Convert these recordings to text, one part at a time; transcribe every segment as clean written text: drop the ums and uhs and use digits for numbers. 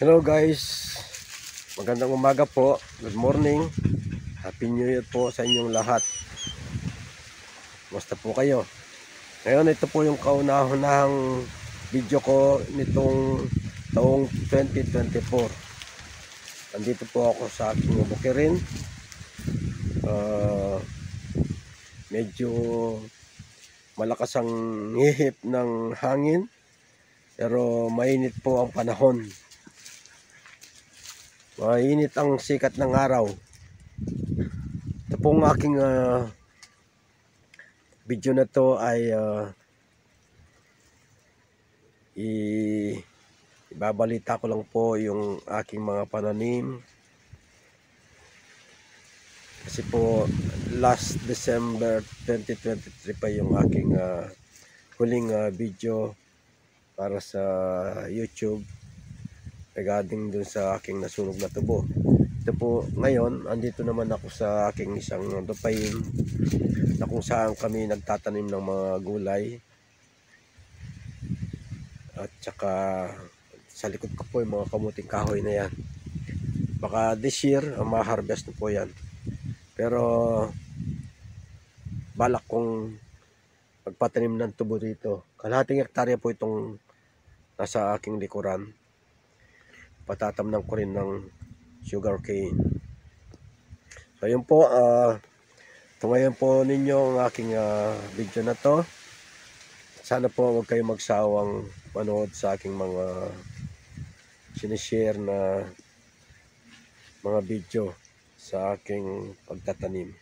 Hello guys, magandang umaga po, good morning, happy new year po sa inyong lahat. Kumusta po kayo? Ngayon ito po yung kauna-unahang video ko nitong taong 2024. Nandito po ako sa aking bukirin. Medyo malakas ang hihip ng hangin, pero mainit po ang panahon. Mainit ang sikat ng araw. Ito pong aking video na to ay ibabalita ko lang po yung aking mga pananim. Kasi po last December 2023 pa yung aking huling video para sa YouTube regarding dun sa aking nasunog na tubo. Ito po ngayon, andito naman ako sa aking isang lupain na kung saan kami nagtatanim ng mga gulay. At saka sa likod ko po yung mga kamuting kahoy na yan. Baka this year, ma-harvest na po yan. Pero balak kong magpatanim ng tubo dito. Kalahating hektarya po itong nasa aking likuran. Patatamnan ko rin ng sugar cane. So yun po, ito ngayon po ninyo ang aking video na to. Sana po huwag kayong magsawang manood sa aking mga sinishare na mga video sa aking pagtatanim.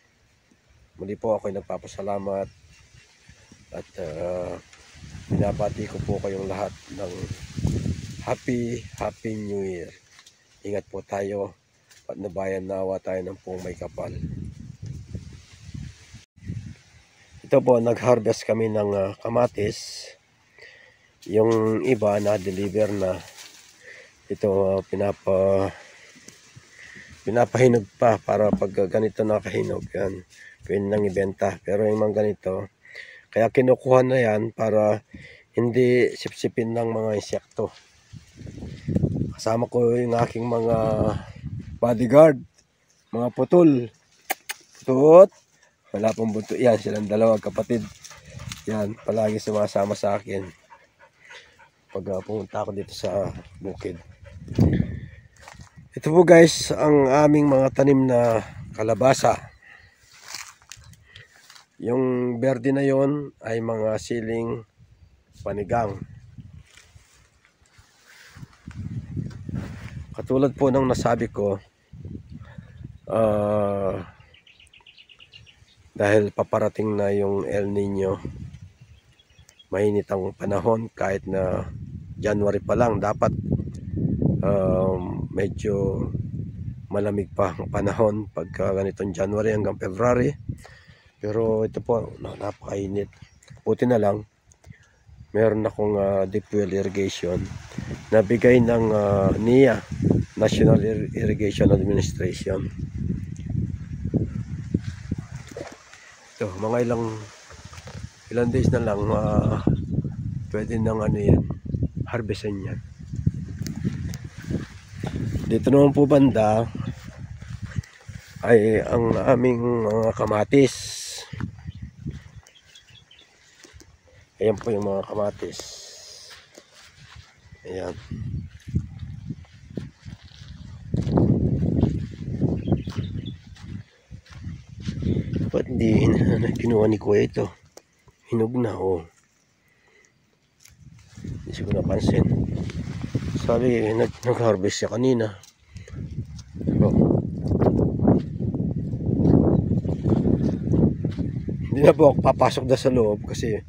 Muli po ako'y nagpapasalamat at binabati ko po kayong lahat ng Happy New Year. Ingat po tayo at nabayan nawa tayo ng pong may kapal. Ito po, nag-harvest kami ng kamatis. Yung iba na-deliver na. Ito, pinapahinog pa para pag ganito nakahinog yan, pwede nang ibenta. Pero yung mga ganito, kaya kinukuha na yan para hindi sipsipin ng mga insekto. Kasama ko yung aking mga bodyguard, mga putol. Wala pong bunto. Yan, silang dalawang kapatid. Yan, palagi sumasama sa akin pag pumunta ako dito sa bukid. Ito po guys, ang aming mga tanim na kalabasa. Yung berde na yon ay mga siling panigang. Katulad po ng nasabi ko, dahil paparating na yung El Nino, mainit ang panahon. Kahit na January pa lang, dapat medyo malamig pa ang panahon pagka ganitong January hanggang February. Pero ito po, napakainit. Buti na lang meron akong deep well irrigation na bigay ng NIA, National Irrigation Administration. Ito, mga ilang days na lang pwede nang yan, harvestin yan. Dito naman po banda ay ang aming mga kamatis. Ayan po yung mga kamatis. Ayan. Ba't hindi kinuha ni Kuya ito? Hinog na, oh. Hindi ko napansin. Sabi, nag-harvest siya kanina. Oh. Hindi na po ako papasok na sa loob kasi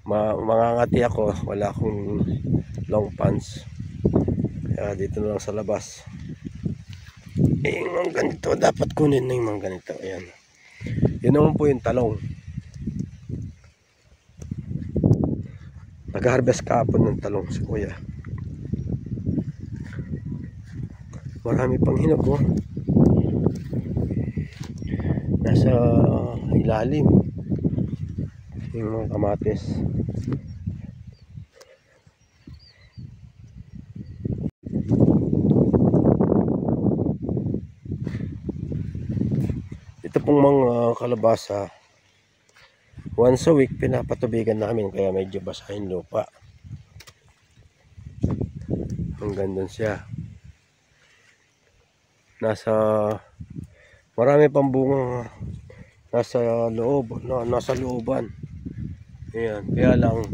mangangati ako. Wala akong long pants. Kaya dito na lang sa labas. Yung mga ganito, dapat kunin na yung mga ganito. Ayan. Yun naman po yung talong. Nag-harvest kahapon ng talong si Kuya. Marami pang hinog, oh. Nasa ilalim yung mga kamatis. pong mga kalabasa, once a week pinapatubigan namin, kaya medyo basahin lupa. Hanggang doon siya. Marami pang bunga nasa loob, nasa looban. Ayan, kaya lang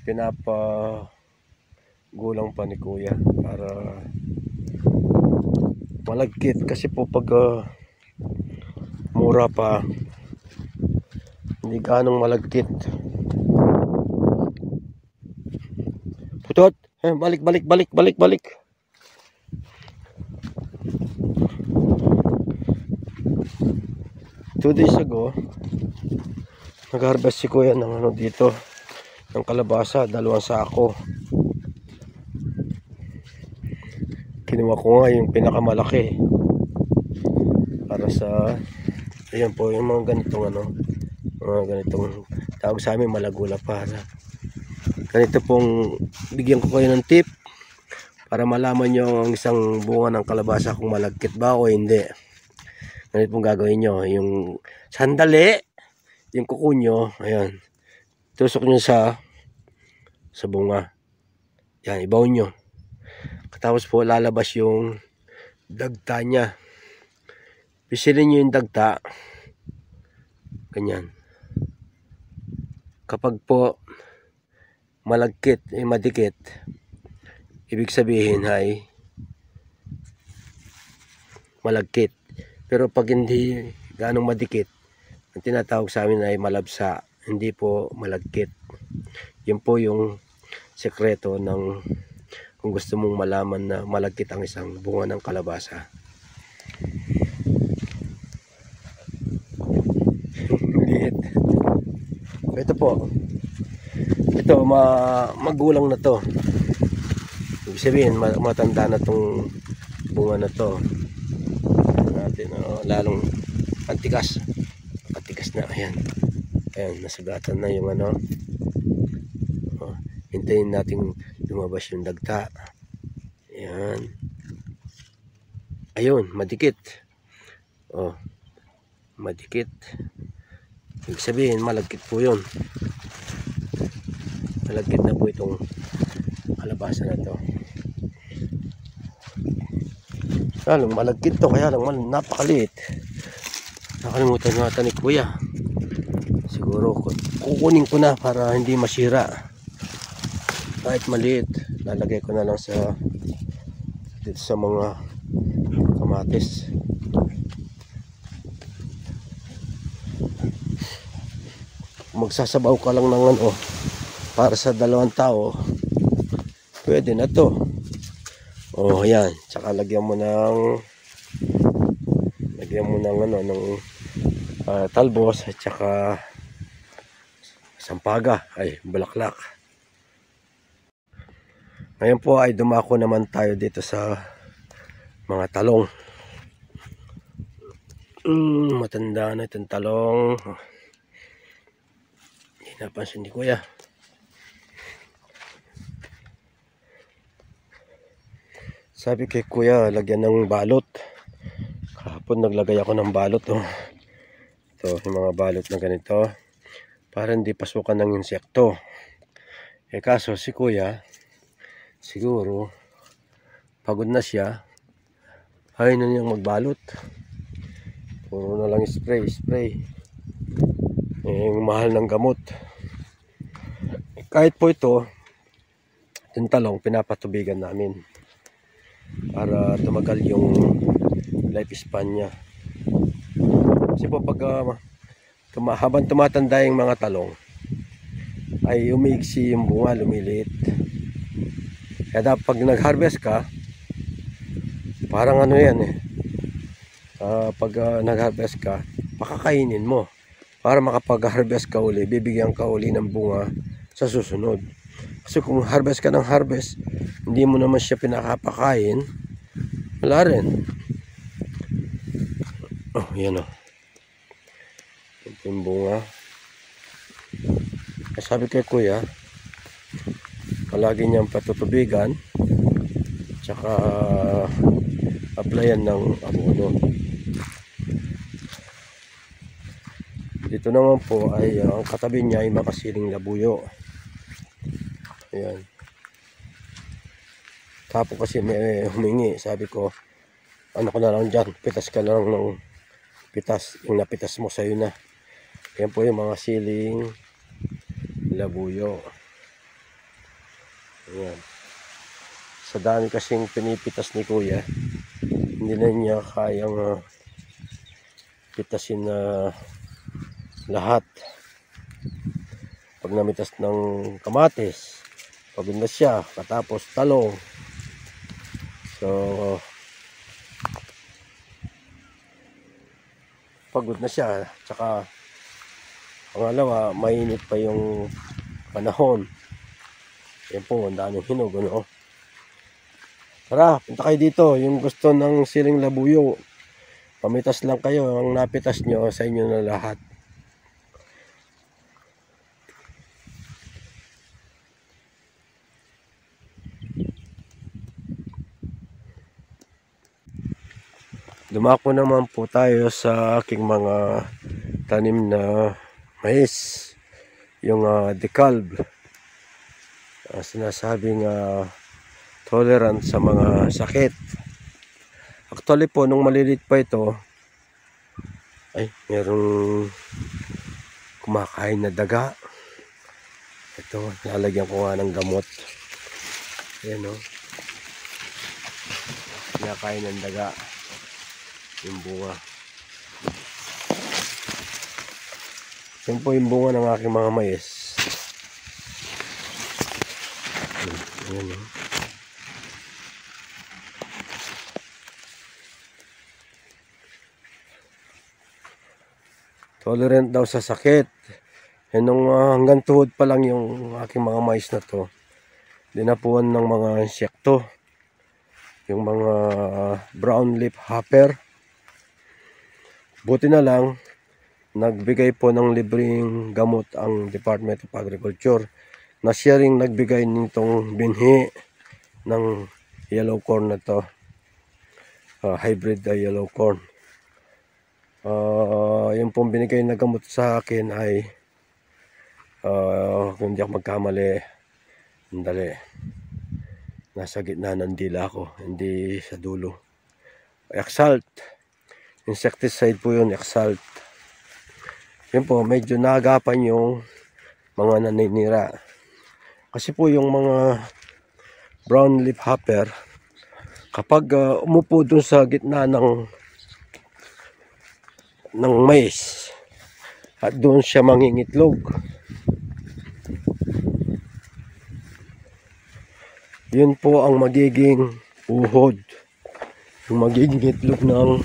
pinapagulang pa ni Kuya para malagkit, kasi po pag mura pa, hindi ganong malagkit. Putot, balik. 2 days ago, nag-harvest si Kuya ng dito, ng kalabasa, 2 sako. Kinuha ko nga yung pinakamalaki para sa, ayan po, yung mga ganitong tawag sa amin, malagula para. Ganito pong, bigyan ko kayo ng tip para malaman nyo ang isang bunga ng kalabasa kung malagkit ba o hindi. Ganito pong gagawin nyo, yung sandali, yung kuko nyo, ayan, tusok nyo sa bunga, yan, ibaw nyo. Tapos po lalabas yung dagta nya, pisilin nyo yung dagta, ganyan. Kapag po malagkit, madikit, ibig sabihin ay malagkit. Pero pag hindi ganong madikit, ang tinatawag sa amin ay malabsa, hindi po malagkit. Yun po yung sekreto ng kung gusto mong malaman na malagkit ang isang bunga ng kalabasa. Liit. Ito po. Ito, magulang na to. Ibig sabihin, matanda na tong bunga na to. Natin, lalong antikas na, ayan, nasugatan na yung hintayin natin lumabas yung dagta, ayan, ayun, madikit, madikit, ibig sabihin malagkit po yun, malagkit na po itong kalabasa na to. Lalong malagkit to, kaya lang napakaliit. Nakalimutan nata ni Kuya. Siguro kukunin ko na para hindi masira. Kahit maliit, lalagay ko na lang dito sa mga kamatis. Magsasabaw ka lang ng para sa 2 tao, pwede na to. Ayan, tsaka lagyan mo ng talbos at tsaka sampaga, ay bulaklak. Ngayon po ay dumako naman tayo dito sa mga talong. Matanda na itong talong. Hindi napansin ni Kuya. Sabi kay Kuya, lagyan ng balot. Kahapon naglagay ako ng balot. Ito, yung mga balot na ganito, para hindi pasukan ng insekto. Kaso si Kuya, siguro pagod na siya, ayaw na niyang magbalot. Puro na lang spray. Yung mahal ng gamot. Kahit po ito, yung talong, pinapatubigan namin para tumagal yung lifespan niya. Kasi po pag habang tumatanda yung mga talong, ay umiiksi yung bunga, lumiliit. Kaya pag nag-harvest ka, parang yan pag nag-harvest ka, pakakainin mo para makapag-harvest ka uli, bibigyan ka uli ng bunga sa susunod. Kasi kung harvest ka ng harvest, hindi mo naman siya pinakapakain, wala rin. Yan ito yung bunga. Sabi kay Kuya, palagi niyang patutubigan, tsaka applyan ng abono. Ito naman po ay ang katabi niya ay makasiling labuyo. Ayan. Tapos kasi may humingi, sabi ko, ano ko na lang dyan, pitas ka lang ng pitas, yung napitas mo sa'yo na. Ayan po yung mga siling labuyo. Ayan. Sa dami kasing pinipitas ni kuya, hindi na niya kayang pitasin na lahat. Pag namitas ng kamatis, pagod na siya, katapos talong. So pagod na siya, tsaka pangalawa, mainit pa yung panahon. Yan po, ang daming hinog, ano. Tara, punta kayo dito, yung gusto ng siling labuyo, pamitas lang kayo, ang napitas nyo sa inyo na lahat. Dumako naman po tayo sa aking mga tanim na mais, yung decalb, sinasabing tolerant sa mga sakit. Actually po, nung malilit pa ito, ay merong kumakain na daga. Ito, lalagyan ko nga ng gamot. Ayan o, kumakain ng daga yung bunga. Yan po yung bunga ng aking mga mais. Ayan o. Tolerant daw sa sakit. Yan nung hanggang tuhod pa lang yung aking mga mais na to, dinapuan ng mga insekto, yung mga brown leaf hopper. Buti na lang, nagbigay po ng libreng gamot ang Department of Agriculture, na siya ring nagbigay nitong binhi ng yellow corn na to, hybrid yellow corn. Yung pong binigay na gamot sa akin ay kung di ako magkamali, andali, nasa gitna ng dila ko, hindi sa dulo. Exalt, insecticide po yun, Exalt. Yun po, medyo naagapan yung mga naninira. Kasi po yung mga brown leaf hopper, kapag umupo dun sa gitna ng mais at doon siya mangingitlog, yun po ang magiging uhod, yung magiging itlog ng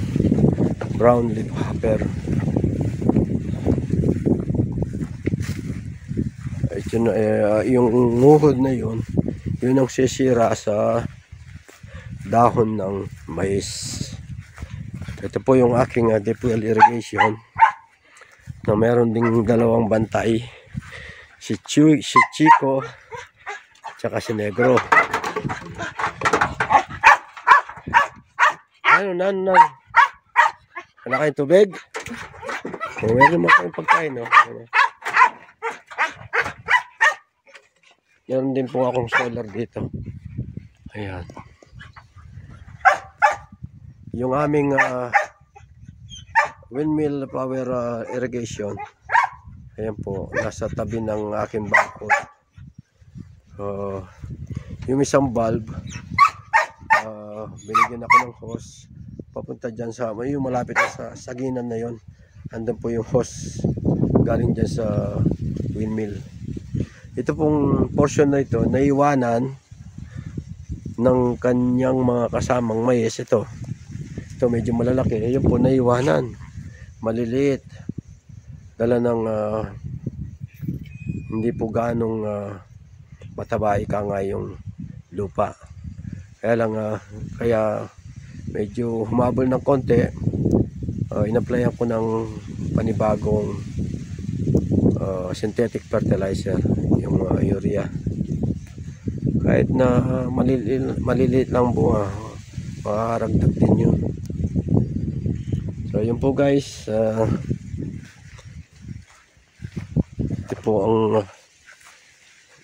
brown leaf hopper. Yung uhod na yun ang sisira sa dahon ng mais. Ito po yung aking deep well irrigation na meron ding dalawang bantay, si Chico tsaka si Negro. Ano kayong tubig? Meron naman kayong pagkain, no? Meron din po akong solar dito. Ayan. Yung aming windmill power irrigation, ayan po, nasa tabi ng aking bakod. Yung isang bulb, binigyan ako ng hose papunta dyan sa yung malapit na sa saginan na yon. Andun po yung hose galing dyan sa windmill. Ito pong portion na ito, naiwanan ng kanyang mga kasamang mais. Ito medyo malalaki. Ayun po, naiwanan, maliliit, dala ng hindi po ganong mataba ika nga yung lupa. Kaya lang kaya medyo humabol ng konti. Inapplyan ko ng panibagong synthetic fertilizer, yung urea. Kahit na maliliit lang bunga, makakaragdag din yun. So yun po guys, po ang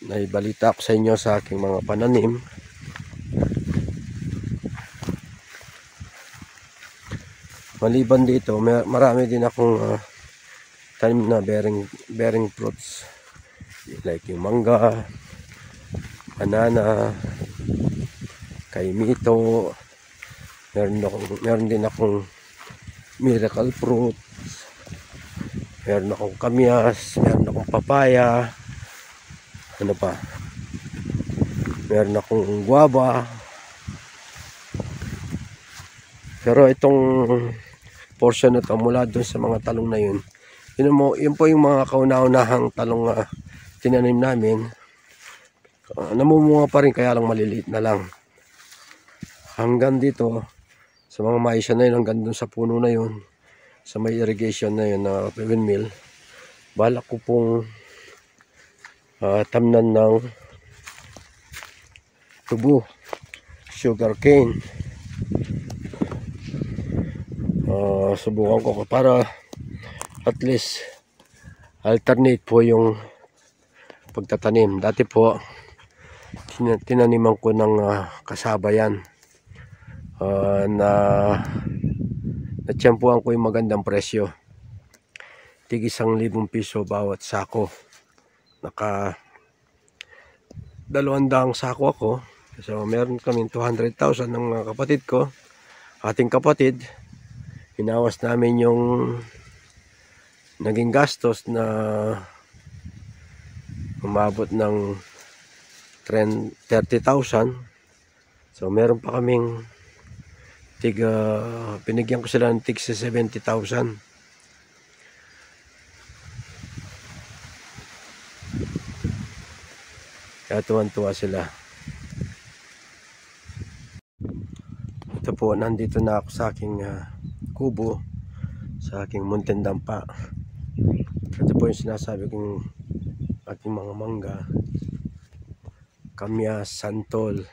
naibalita ko sa inyo sa aking mga pananim. Maliban dito, marami din akong tanim na bearing fruits, like yung mangga, banana, kaimito. Meron din akong miracle fruit, meron akong kamyas, meron akong papaya, ano pa, meron akong guava. Pero itong portion na to mula doon sa mga talong na yun po yung mga kauna-unahang talong na tinanim namin. Namumunga pa rin, kaya lang maliliit na lang. Hanggang dito sa mga maisya na yun, hanggang doon sa puno na yun, sa may irrigation na yun na windmill, balak ko pong tamnan ng tubo, sugar cane. Subukan ko para at least alternate po yung pagtatanim. Dati po tinaniman ko ng kasaba yan, na natsyempuhan ko yung magandang presyo, tig 1,000 piso bawat sako. Naka 200 sako ako, so meron kami 200,000 ng mga kapatid ko, ating kapatid. Hinawas namin yung naging gastos na umabot ng 30,000. So meron pa kaming binigyan ko sila ng tig 70,000. Kaya tuwan-tuwa sila. Ito po, nandito na ako sa aking kubo, sa aking munting dampa. Ito po yung sinasabi kong aking mga mangga, kamyas, santol.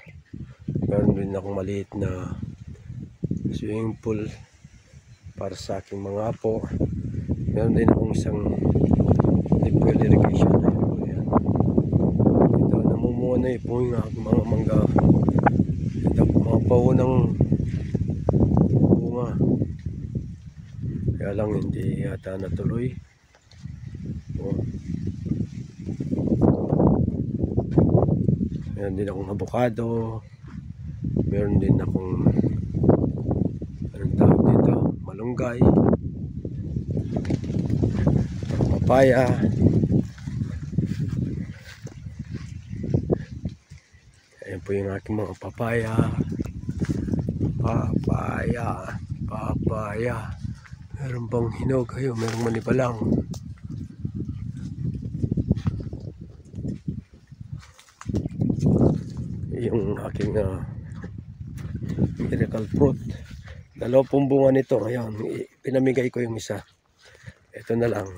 Meron din akong maliit na swimming pool para sa aking mga apo. Meron din akong isang deep well irrigation. Ayan. Ito, namumuha na po yung aking mga mangga. Ito, mga paunang bunga. Kaya lang hindi yata natuloy. Meron din akong avocado. Meron din akong anong tawag dito, malunggay, papaya. Ayan po yung aking mga papaya. Meron bang hinog? Ayun, merong maniba lang. Yung aking miracle fruit, 2 bunga nito. Ayan, pinamigay ko yung isa. Ito na lang.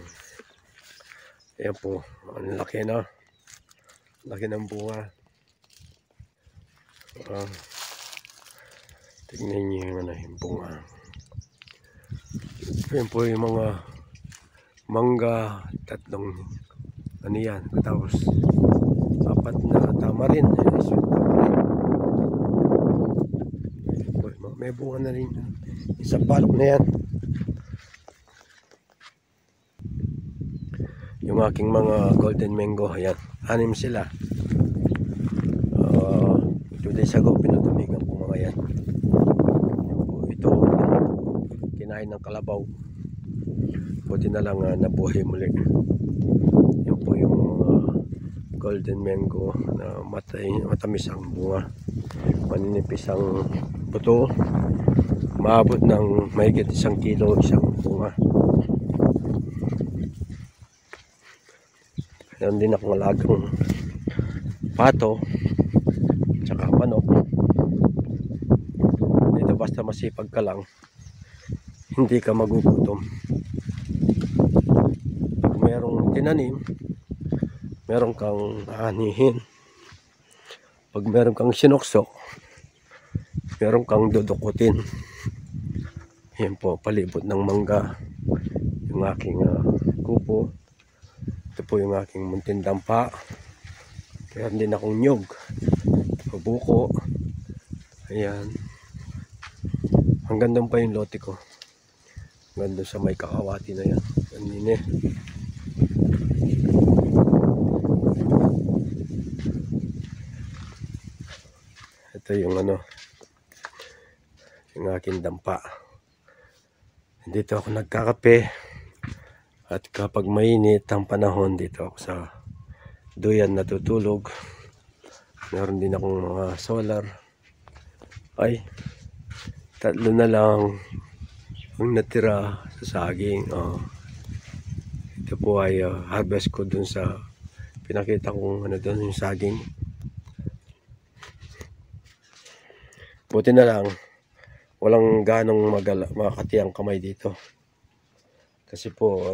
Ayan po, ang laki na. Laki ng bunga. Tignan nyo yung bunga. Ayan po yung mga mangga, 3 ano yan, tapos 4 na tamarin. May bunga na rin, isang palok na yan. Yung aking mga golden mango, ayan, 6 sila. 2 days ago pinutubigan ko mga yan. Ito, kinain ng kalabaw, buti na lang nabuhay muli. Yan po yung golden mango na matamis ang bunga, maninipis ang buto, maabot ng mahigit 1 kilo isang bunga. Meron din akong alagang pato tsaka manok. Dito basta masipag ka lang, hindi ka magugutom. Pag merong tinanim, meron kang aanihin. Pag meron kang sinuksok, meron kang dudukutin. Yan po, palibot ng mangga yung aking kubo. Ito po po yung aking munting dampa. Meron din akong nyug, buko. Ayan. Hanggang doon pa yung lote ko. Hanggang doon sa may kakawati na yan. Kanina. Ito yung yung aking dampa. Dito ako nagkakape. At kapag mainit ang panahon, dito ako sa duyan natutulog. Meron din akong mga solar. Ay, 3 na lang ang natira sa saging. Ito po ay harvest ko dun sa pinakita kong doon yung saging. Buti na lang walang ganong makati ang kamay dito. Kasi po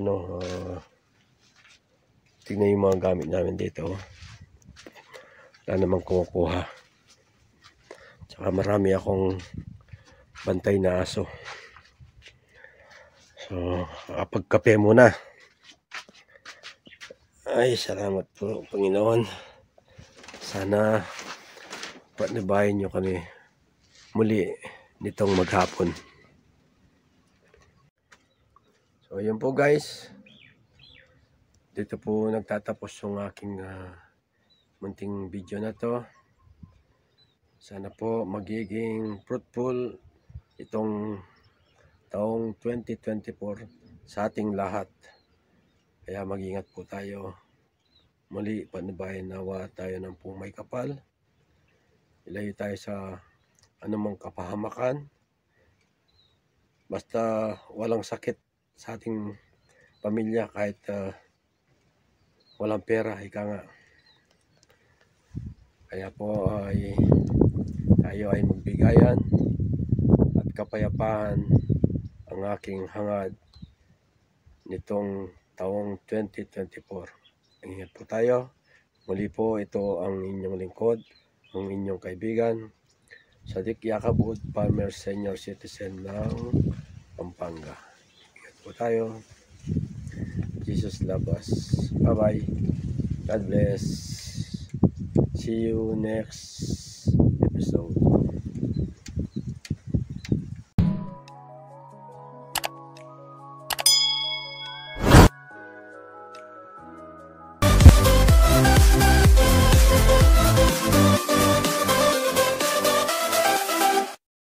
tignan yung mga gamit namin dito. Wala namang kumukuha. Tsaka marami akong bantay na aso. So, pagkape muna. Ay, salamat po, Panginoon. Sana patnubayan nyo kami muli nitong maghapon. So, yun po guys. Dito po nagtatapos yung aking munting video na to. Sana po magiging fruitful itong taong 2024 sa ating lahat. Kaya mag-ingat po tayo. Muli, patnubayan nawa tayo ng may kapal. Ilayo tayo sa anumang kapahamakan. Basta walang sakit sa ating pamilya kahit walang pera, ika nga. Kaya po tayo ay magbigayan at kapayapaan ang aking hangad nitong taong 2024. Ingat po tayo. Muli po, ito ang inyong lingkod, ang inyong kaibigan, Sadik Yakabud, Farmer Senior Citizen ng Pampanga. Ingat po tayo. Jesus love us. Bye-bye. God bless. See you next episode.